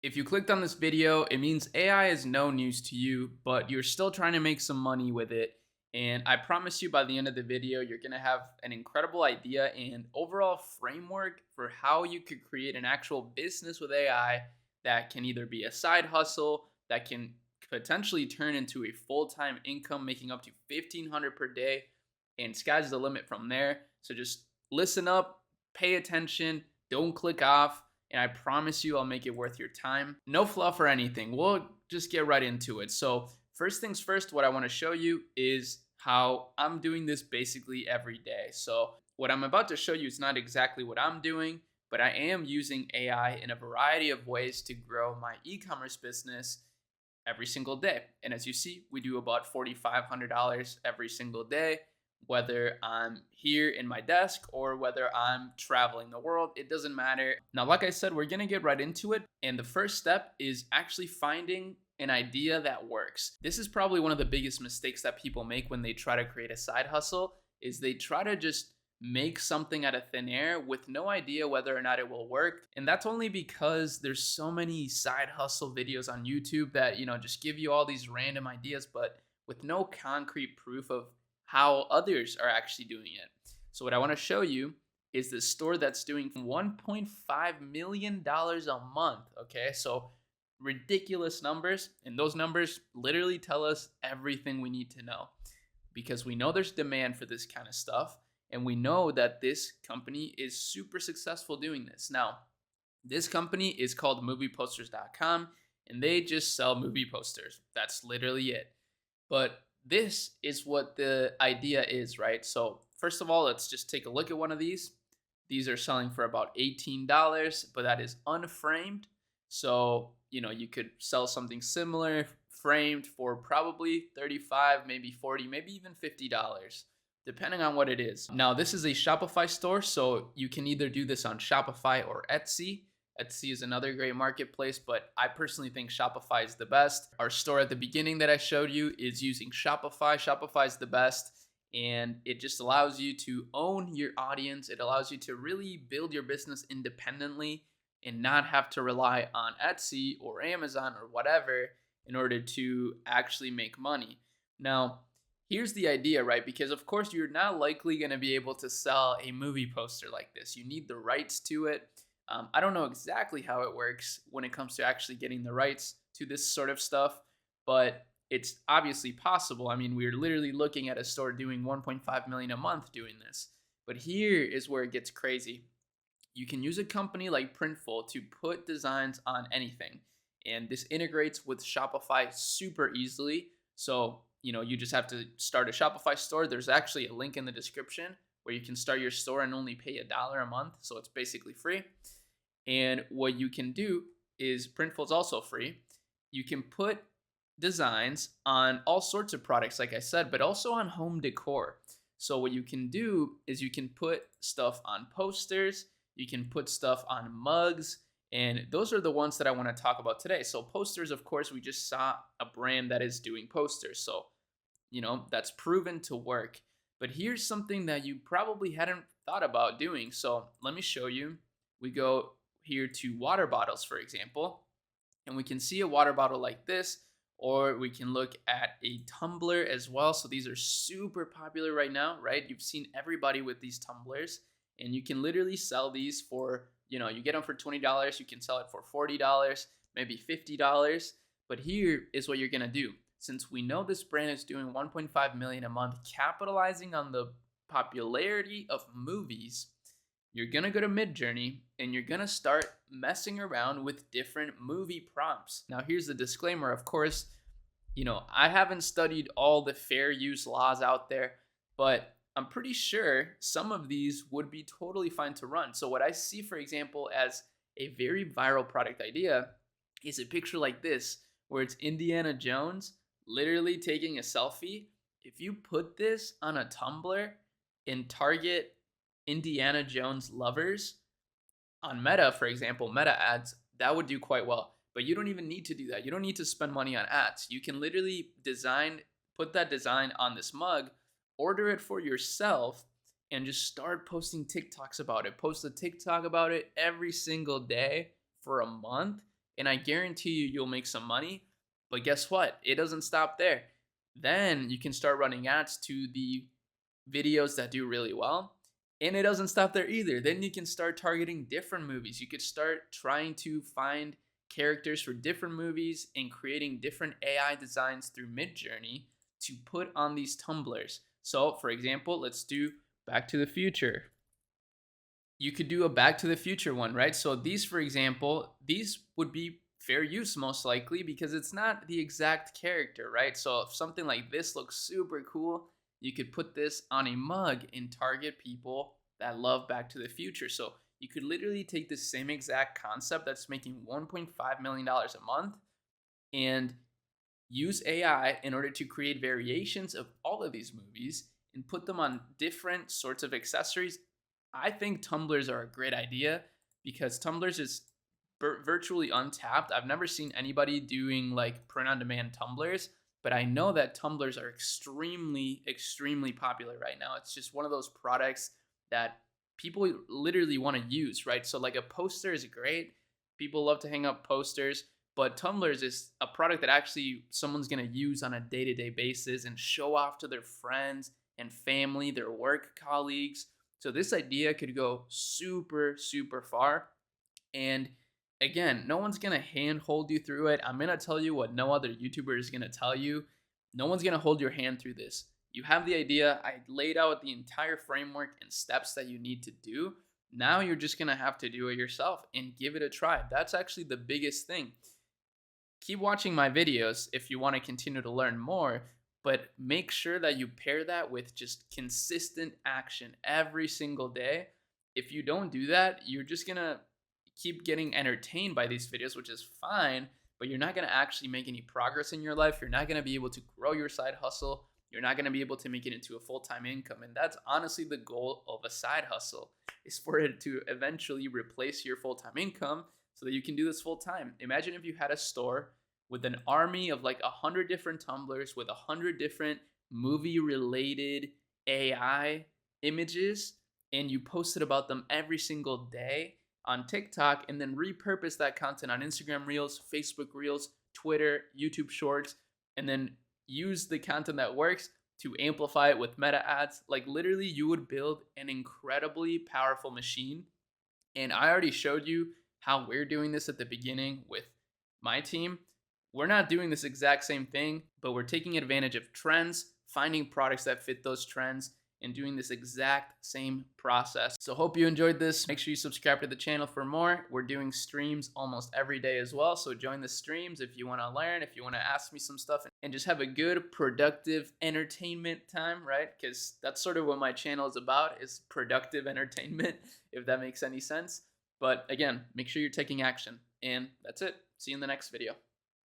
If you clicked on this video, it means AI is no news to you, but you're still trying to make some money with it. And I promise you by the end of the video, you're going to have an incredible idea and overall framework for how you could create an actual business with AI that can either be a side hustle, that can potentially turn into a full-time income making up to 1500 per day, and sky's the limit from there. So just listen up, pay attention, don't click off, and I promise you I'll make it worth your time. No fluff or anything. We'll just get right into it. So, first things first, what I want to show you is how I'm doing this basically every day. So, what I'm about to show you is not exactly what I'm doing, but I am using AI in a variety of ways to grow my e-commerce business every single day. And as you see, we do about $4,500 every single day, whether I'm here in my desk or whether I'm traveling the world. It doesn't matter. Now, like I said, we're going to get right into it. And the first step is actually finding an idea that works. This is probably one of the biggest mistakes that people make when they try to create a side hustle is they try to just make something out of thin air with no idea whether or not it will work. And that's only because there's so many side hustle videos on YouTube that, just give you all these random ideas, but with no concrete proof of how others are actually doing it. So what I want to show you is the store that's doing $1.5 million a month. Okay. So ridiculous numbers. And those numbers literally tell us everything we need to know because we know there's demand for this kind of stuff. And we know that this company is super successful doing this. Now, this company is called movieposters.com and they just sell movie posters. That's literally it. But this is what the idea is, right? So, first of all, let's just take a look at one of these. These are selling for about $18, but that is unframed. So, you could sell something similar framed for probably 35, maybe 40, maybe even $50 depending on what it is. Now, this is a Shopify store, so you can either do this on Shopify or Etsy. Etsy is another great marketplace, but I personally think Shopify is the best. Our store at the beginning that I showed you is using Shopify. Shopify is the best, and it just allows you to own your audience. It allows you to really build your business independently and not have to rely on Etsy or Amazon or whatever in order to actually make money. Now, here's the idea, right? Because of course you're not likely going to be able to sell a movie poster like this. You need the rights to it. I don't know exactly how it works when it comes to actually getting the rights to this sort of stuff, but it's obviously possible. I mean, we're literally looking at a store doing 1.5 million a month doing this. But here is where it gets crazy. You can use a company like Printful to put designs on anything. And this integrates with Shopify super easily. So you just have to start a Shopify store. There's actually a link in the description where you can start your store and only pay $1 a month. So it's basically free. And what you can do is Printful is also free. You can put designs on all sorts of products, like I said, but also on home decor. So what you can do is you can put stuff on posters, you can put stuff on mugs, and those are the ones that I want to talk about today. So posters, of course, we just saw a brand that is doing posters. So, that's proven to work. But here's something that you probably hadn't thought about doing. So let me show you. We go here to water bottles, for example, and we can see a water bottle like this, or we can look at a tumbler as well. So these are super popular right now, right? You've seen everybody with these tumblers, and you can literally sell these for, you get them for $20, you can sell it for $40, maybe $50. But here is what you're gonna do. Since we know this brand is doing 1.5 million a month, capitalizing on the popularity of movies, you're gonna go to Midjourney and you're gonna start messing around with different movie prompts. Now, here's the disclaimer. Of course, I haven't studied all the fair use laws out there, but I'm pretty sure some of these would be totally fine to run. So what I see, for example, as a very viral product idea is a picture like this, where it's Indiana Jones literally taking a selfie. If you put this on a Tumblr and target Indiana Jones lovers on Meta, for example, Meta ads, that would do quite well. But you don't even need to do that. You don't need to spend money on ads. You can literally put that design on this mug, order it for yourself, and just start posting TikToks about it. Post a TikTok about it every single day for a month, and I guarantee you you'll make some money. But guess what? It doesn't stop there. Then you can start running ads to the videos that do really well. And it doesn't stop there either. Then you can start targeting different movies. You could start trying to find characters for different movies and creating different AI designs through Midjourney to put on these tumblers. So, for example, let's do Back to the Future. You could do a Back to the Future one, right? So these, for example, these would be fair use most likely because it's not the exact character, right? So if something like this looks super cool, you could put this on a mug and target people that love Back to the Future. So you could literally take the same exact concept that's making $1.5 million a month and use AI in order to create variations of all of these movies and put them on different sorts of accessories. I think tumblers are a great idea because tumblers is virtually untapped. I've never seen anybody doing like print on demand tumblers, but I know that tumblers are extremely popular right now. It's just one of those products that people literally want to use, right? So like a poster is great. People love to hang up posters, but tumblers is a product that actually someone's going to use on a day-to-day basis and show off to their friends and family, their work colleagues. So this idea could go super far. And again, no one's going to handhold you through it. I'm going to tell you what no other YouTuber is going to tell you. No one's going to hold your hand through this. You have the idea. I laid out the entire framework and steps that you need to do. Now you're just going to have to do it yourself and give it a try. That's actually the biggest thing. Keep watching my videos if you want to continue to learn more, but make sure that you pair that with just consistent action every single day. If you don't do that, you're just going to keep getting entertained by these videos, which is fine, but you're not going to actually make any progress in your life. You're not going to be able to grow your side hustle. You're not going to be able to make it into a full-time income. And that's honestly the goal of a side hustle, is for it to eventually replace your full-time income so that you can do this full-time. Imagine if you had a store with an army of like 100 different tumblers with 100 different movie-related AI images, and you posted about them every single day on TikTok, and then repurpose that content on Instagram Reels, Facebook Reels, Twitter, YouTube Shorts, and then use the content that works to amplify it with meta ads. Like literally, you would build an incredibly powerful machine. And I already showed you how we're doing this at the beginning with my team. We're not doing this exact same thing, but we're taking advantage of trends, finding products that fit those trends, and doing this exact same process. So hope you enjoyed this. Make sure you subscribe to the channel for more. We're doing streams almost every day as well. So join the streams if you want to learn, if you want to ask me some stuff, and just have a good, productive entertainment time, right? Because that's sort of what my channel is about, is productive entertainment, if that makes any sense. But again, make sure you're taking action. And that's it. See you in the next video.